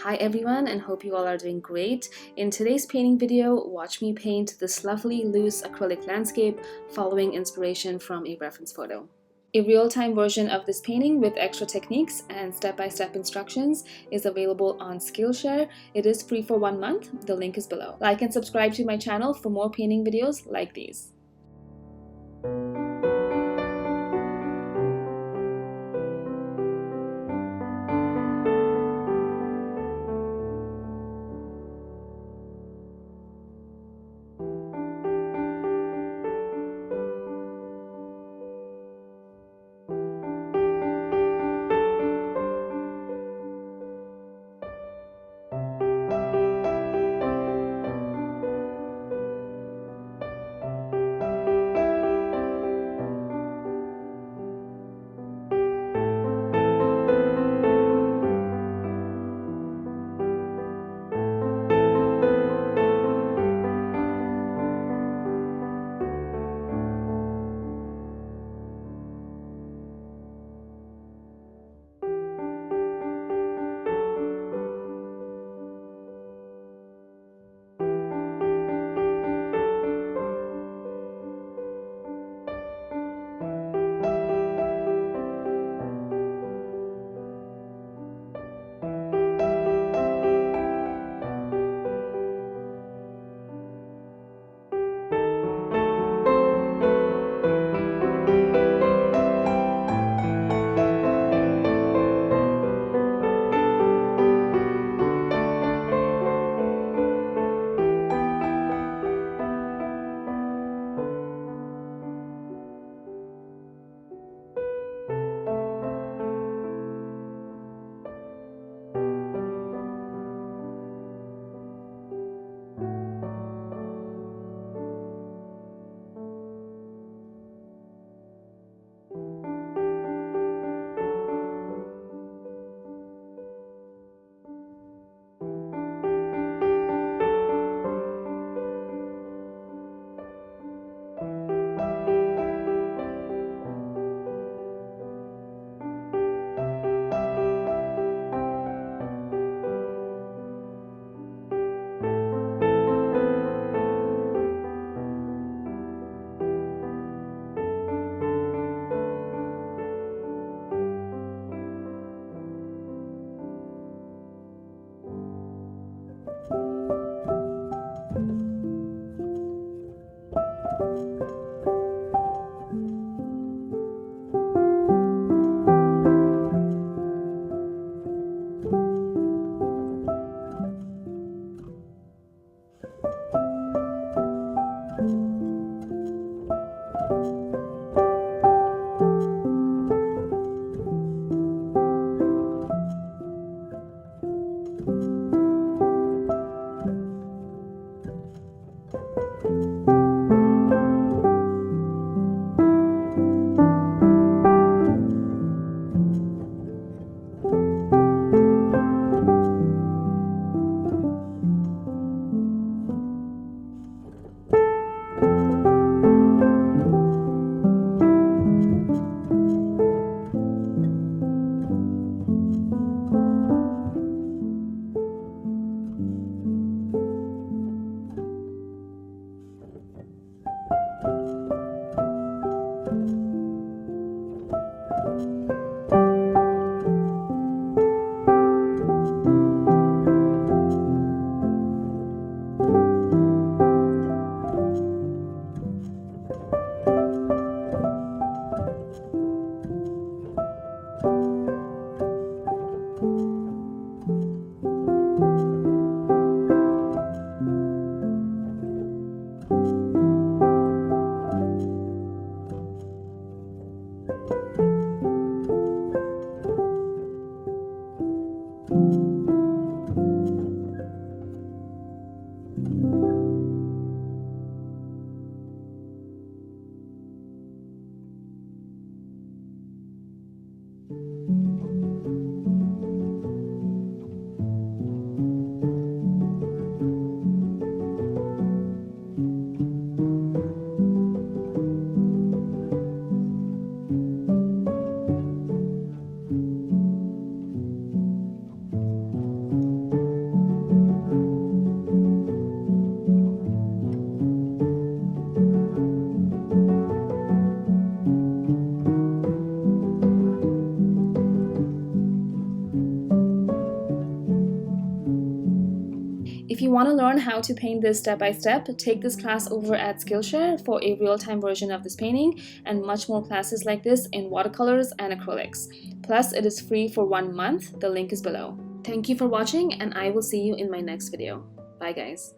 Hi everyone, and hope you all are doing great. In today's painting video, watch me paint this lovely loose acrylic landscape following inspiration from a reference photo. A real-time version of this painting with extra techniques and step-by-step instructions is available on Skillshare. It is free for 1 month. The link is below. Like and subscribe to my channel for more painting videos like these. If you want to learn how to paint this step by step, take this class over at Skillshare for a real-time version of this painting and much more classes like this in watercolors and acrylics. Plus, it is free for 1 month. The link is below. Thank you for watching, and I will see you in my next video. Bye guys.